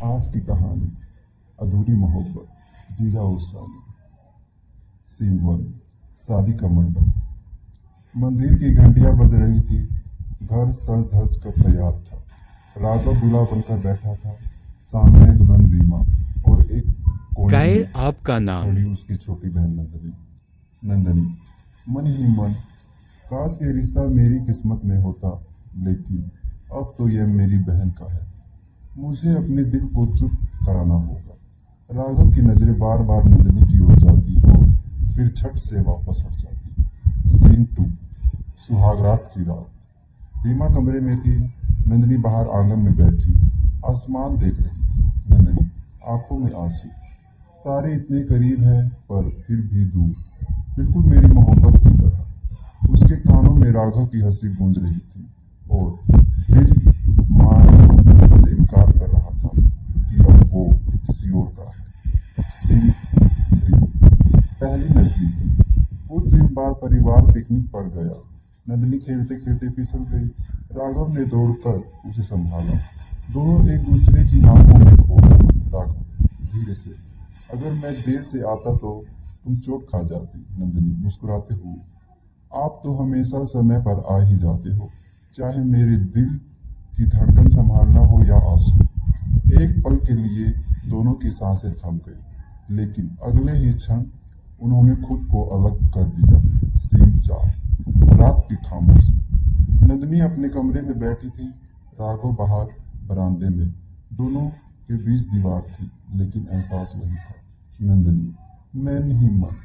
आज की कहानी अधूरी मोहब्बत जीजा और साली। सीन 1। शादी का मंडप। मंदिर की घंटियां बज रही थी। घर सज धज कर तैयार था। राघव दूल्हा बनकर बैठा था। सामने दुल्हन रीमा और एक कोने गाय में आपका नाम। खड़ी उसकी छोटी बहन नंदनी। नंदनी मन ही मन, काश ये रिश्ता मेरी किस्मत में होता, लेकिन अब तो यह मेरी बहन का है। मुझे अपने दिल को चुप कराना होगा। राघव की नजरें बार बार नंदनी की ओर जाती और फिर झट से वापस हट जाती। सीन 2। सुहागरात की रात। रीमा कमरे में थी। नंदनी बाहर आंगन में बैठी आसमान देख रही थी। नंदनी आंखों में आंसू। तारे इतने करीब है पर फिर भी दूर, बिल्कुल मेरी मोहब्बत की तरह। उसके कानों में राघव की हंसी गूंज रही थी और दिल मानने से इनकार कर रहा था कि अब वो किसी और का है। सीन 3। पहली नजदीकी। कुछ दिन बाद परिवार पिकनिक पर गया। नंदनी खेलते खेलते फिसल गई। राघव ने दौड़कर उसे संभाला। दोनों एक दूसरे की आंखों में खो गए। राघव धीरे से, अगर मैं देर से आता तो तुम चोट खा जाती। नंदनी मुस्कुराते हुए, आप तो हमेशा समय पर आ ही जाते हो, चाहे मेरे दिल की धड़कन संभालना हो या आंसू। एक पल के लिए दोनों की सांसें थम गई, लेकिन अगले ही क्षण उन्होंने खुद को अलग कर दिया। सीन 4। रात की खामोशी। नंदनी अपने कमरे में बैठी थी। राघव बाहर बरामदे में। दोनों के बीच दीवार थी, लेकिन एहसास वही था। नंदनी, मैं नहीं मन,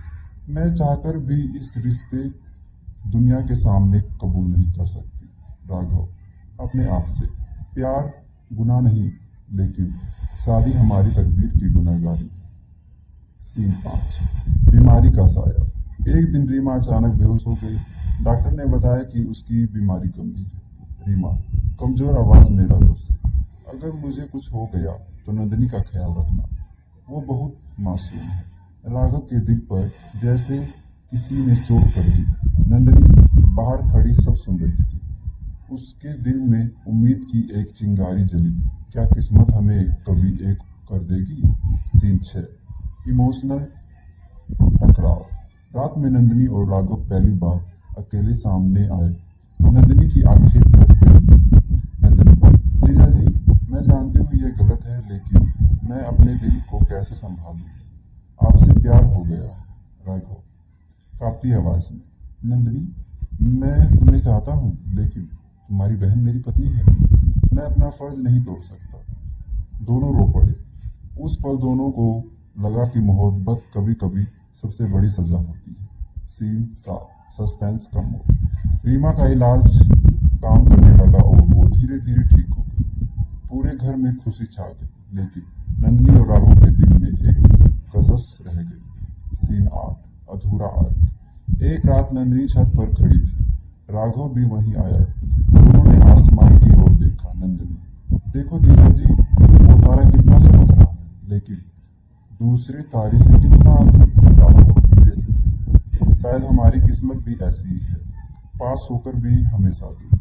मैं चाहकर भी इस रिश्ते दुनिया के सामने कबूल नहीं कर सकती। राघव अपने आप से, प्यार गुनाह नहीं, लेकिन शादी हमारी तकदीर की गुनहगारी। सीन 5। बीमारी का साया। एक दिन रीमा अचानक बेहोश हो गई। डॉक्टर ने बताया कि उसकी बीमारी गंभीर है। रीमा कमजोर आवाज में राघव से, अगर मुझे कुछ हो गया तो नंदनी का ख्याल रखना, वो बहुत मासूम है। राघव के दिल पर जैसे किसी ने चोट कर दी। नंदनी बाहर खड़ी सब सुन रही थी। उसके दिल में उम्मीद की एक चिंगारी जली। क्या किस्मत हमें कभी एक कर देगी। सीन 6। इमोशनल टकराव। रात में नंदनी और राघव पहली बार अकेले सामने आए। नंदनी की आंखें भर गईं। नंदनी, जीजा जी, मैं जानती हूँ ये गलत है, लेकिन मैं अपने दिल को कैसे संभालूं। आपसे प्यार हो गया है। राघव कांपती आवाज में, नंदनी, मैं तुम्हें चाहता हूँ, लेकिन तुम्हारी बहन मेरी पत्नी है। मैं अपना फर्ज नहीं तोड़ सकता। दोनों रो पड़े। उस पल दोनों को लगा कि मोहब्बत कभी कभी सबसे बड़ी सजा होती है। सीन 7। सस्पेंस का मोड़। रीमा का इलाज काम करने लगा और वो धीरे धीरे ठीक हो गई। पूरे घर में खुशी छा गई, लेकिन नंदनी और राघव के दिल में एक कसस रह गई। सीन 8। अधूरा अर्थ। एक रात नंदनी छत पर खड़ी थी। राघव भी वहीं आया। दोनों ने आसमान की ओर देखा। नंदनी, देखो जीजा जी, वो तारा कितना चमक रहा है, लेकिन दूसरे तारे से कितना दूर है। राघव धीरे से, शायद हमारी किस्मत भी ऐसी ही है, पास होकर भी हमेशा दूर।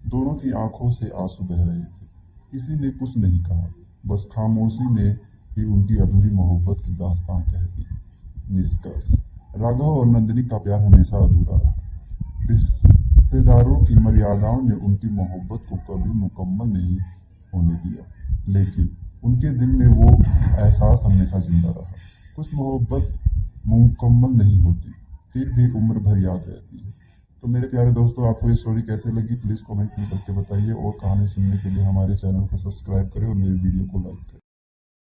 दोनों की आंखों से आंसू बह रहे थे। किसी ने कुछ नहीं कहा, बस खामोशी ने ही उनकी अधूरी मोहब्बत की दास्तान कह दी। निष्कर्ष, राघव और नंदनी का प्यार हमेशा अधूरा रहा। रिश्तेदारों की मर्यादाओं ने उनकी मोहब्बत को कभी मुकम्मल नहीं होने दिया, लेकिन उनके दिल में वो एहसास हमेशा जिंदा रहा। कुछ मोहब्बत मुकम्मल नहीं होती, फिर भी उम्र भर याद रहती है। तो मेरे प्यारे दोस्तों, आपको ये स्टोरी कैसे लगी, प्लीज़ कमेंट में करके बताइए, और कहानी सुनने के लिए हमारे चैनल को सब्सक्राइब करें और मेरी वीडियो को लाइक करें।